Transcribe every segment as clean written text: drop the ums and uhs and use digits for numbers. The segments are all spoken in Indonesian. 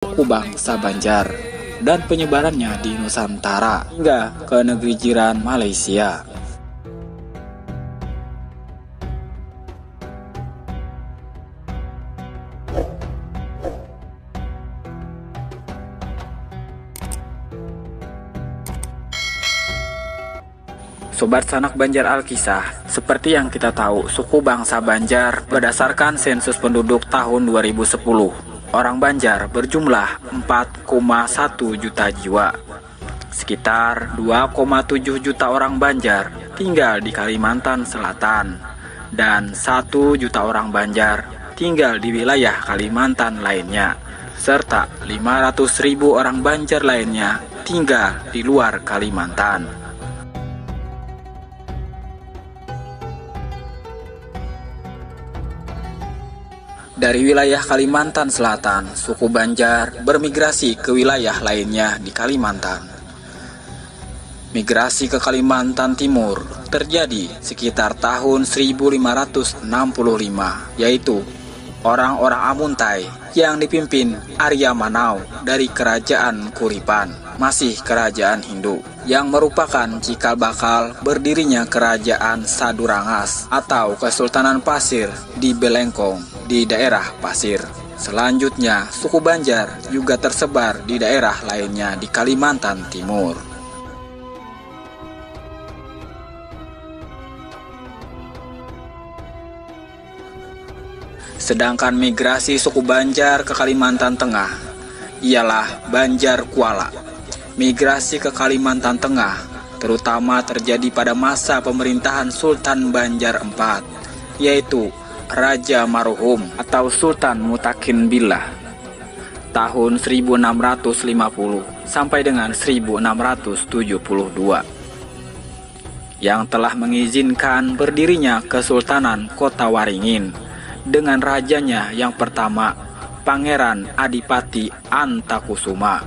suku bangsa Banjar dan penyebarannya di Nusantara hingga ke negeri jiran Malaysia. Sobat Sanak Banjar Alkisah, seperti yang kita tahu, suku bangsa Banjar berdasarkan sensus penduduk tahun 2010, orang Banjar berjumlah 4,1 juta jiwa. Sekitar 2,7 juta orang Banjar tinggal di Kalimantan Selatan, dan 1 juta orang Banjar tinggal di wilayah Kalimantan lainnya, serta 500.000 orang Banjar lainnya tinggal di luar Kalimantan. Dari wilayah Kalimantan Selatan, suku Banjar bermigrasi ke wilayah lainnya di Kalimantan. Migrasi ke Kalimantan Timur terjadi sekitar tahun 1565, yaitu orang-orang Amuntai yang dipimpin Arya Manau dari Kerajaan Kuripan, masih kerajaan Hindu, yang merupakan cikal bakal berdirinya Kerajaan Sadurangas atau Kesultanan Pasir di Belengkong di daerah Pasir. Selanjutnya, suku Banjar juga tersebar di daerah lainnya di Kalimantan Timur. Sedangkan migrasi suku Banjar ke Kalimantan Tengah ialah Banjar Kuala. Migrasi ke Kalimantan Tengah terutama terjadi pada masa pemerintahan Sultan Banjar IV, yaitu Raja Maruhum atau Sultan Mutakin Billah tahun 1650 sampai dengan 1672, yang telah mengizinkan berdirinya Kesultanan Kota Waringin dengan rajanya yang pertama, Pangeran Adipati Antakusuma.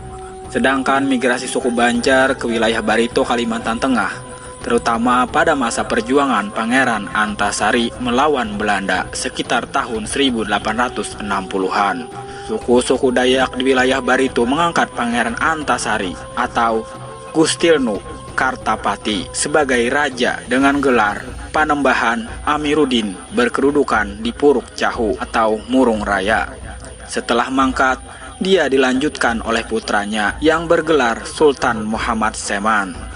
Sedangkan migrasi suku Banjar ke wilayah Barito Kalimantan Tengah terutama pada masa perjuangan Pangeran Antasari melawan Belanda sekitar tahun 1860-an. Suku-suku Dayak di wilayah Barito mengangkat Pangeran Antasari atau Gustilnu Kartapati sebagai raja dengan gelar Panembahan Amiruddin berkedudukan di Puruk Cahu atau Murung Raya. Setelah mangkat, dia dilanjutkan oleh putranya yang bergelar Sultan Muhammad Seman.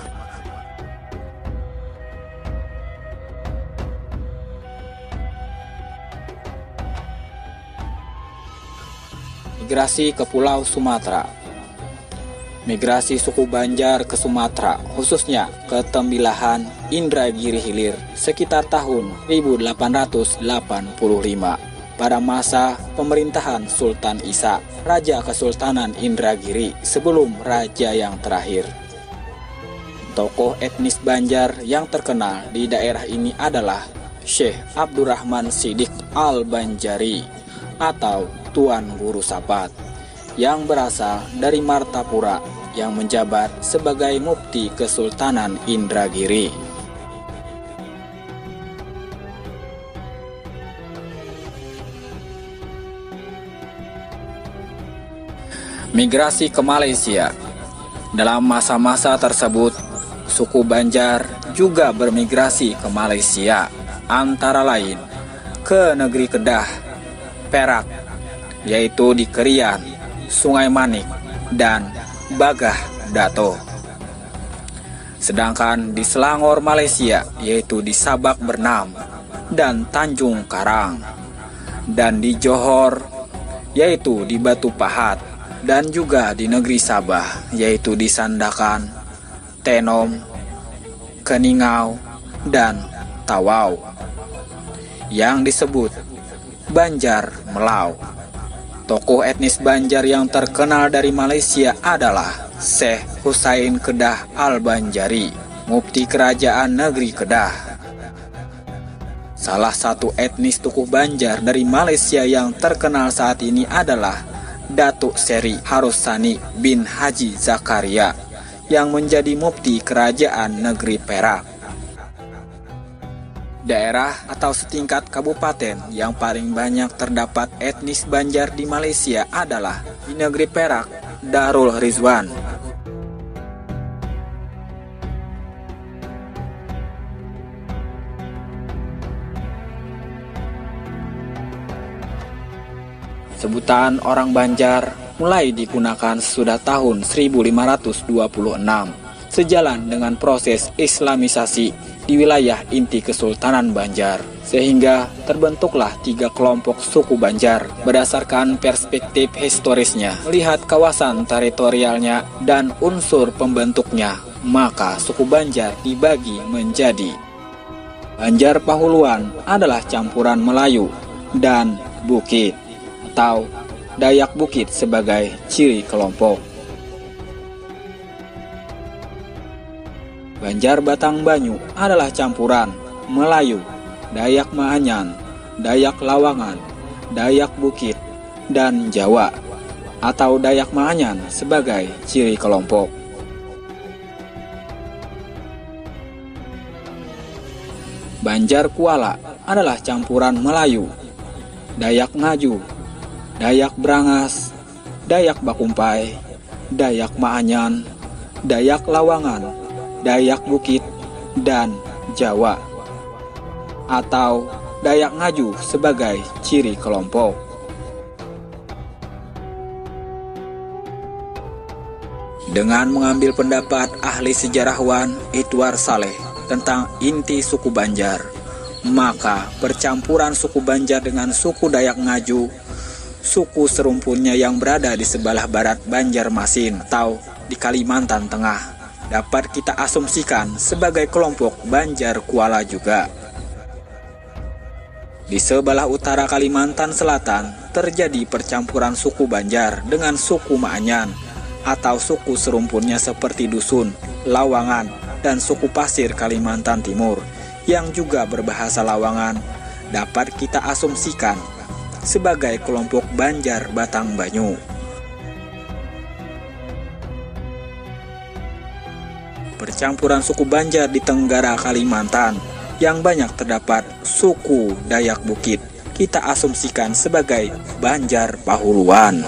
Migrasi ke Pulau Sumatera. Migrasi suku Banjar ke Sumatera, khususnya ke Tembilahan, Indragiri Hilir, sekitar tahun 1885 pada masa pemerintahan Sultan Isa, Raja Kesultanan Indragiri sebelum raja yang terakhir. Tokoh etnis Banjar yang terkenal di daerah ini adalah Syekh Abdurrahman Siddiq Al-Banjari atau Tuan Guru Sapat, yang berasal dari Martapura yang menjabat sebagai Mufti Kesultanan Indragiri. Migrasi ke Malaysia. Dalam masa-masa tersebut, suku Banjar juga bermigrasi ke Malaysia, antara lain ke negeri Kedah, Perak, yaitu di Kerian, Sungai Manik, dan Bagah Dato. Sedangkan di Selangor Malaysia, yaitu di Sabak Bernam dan Tanjung Karang, dan di Johor, yaitu di Batu Pahat, dan juga di negeri Sabah, yaitu di Sandakan, Tenom, Keningau, dan Tawau, yang disebut Banjar Melau. Tokoh etnis Banjar yang terkenal dari Malaysia adalah Syekh Husain Kedah Al-Banjari, Mufti Kerajaan Negeri Kedah. Salah satu etnis suku Banjar dari Malaysia yang terkenal saat ini adalah Datuk Seri Harusani bin Haji Zakaria yang menjadi Mufti Kerajaan Negeri Perak. Daerah atau setingkat kabupaten yang paling banyak terdapat etnis Banjar di Malaysia adalah di negeri Perak, Darul Rizwan. Sebutan orang Banjar mulai digunakan sesudah tahun 1526, sejalan dengan proses Islamisasi di wilayah inti Kesultanan Banjar, sehingga terbentuklah 3 kelompok suku Banjar berdasarkan perspektif historisnya. Lihat kawasan teritorialnya dan unsur pembentuknya, maka suku Banjar dibagi menjadi Banjar Pahuluan adalah campuran Melayu dan Bukit atau Dayak Bukit sebagai ciri kelompok. Banjar Batang Banyu adalah campuran Melayu, Dayak Maanyan, Dayak Lawangan, Dayak Bukit, dan Jawa atau Dayak Maanyan sebagai ciri kelompok. Banjar Kuala adalah campuran Melayu, Dayak Ngaju, Dayak Brangas, Dayak Bakumpai, Dayak Maanyan, Dayak Lawangan, Dayak Bukit, dan Jawa atau Dayak Ngaju sebagai ciri kelompok. Dengan mengambil pendapat ahli sejarawan Itwar Saleh tentang inti suku Banjar, maka percampuran suku Banjar dengan suku Dayak Ngaju, suku serumpunnya yang berada di sebelah barat Banjarmasin atau di Kalimantan Tengah, dapat kita asumsikan sebagai kelompok Banjar Kuala juga. Di sebelah utara Kalimantan Selatan terjadi percampuran suku Banjar dengan suku Maanyan atau suku serumpunnya seperti Dusun, Lawangan, dan suku Pasir Kalimantan Timur yang juga berbahasa Lawangan, dapat kita asumsikan sebagai kelompok Banjar Batang Banyu. Percampuran suku Banjar di Tenggara Kalimantan yang banyak terdapat suku Dayak Bukit kita asumsikan sebagai Banjar Pahuluan.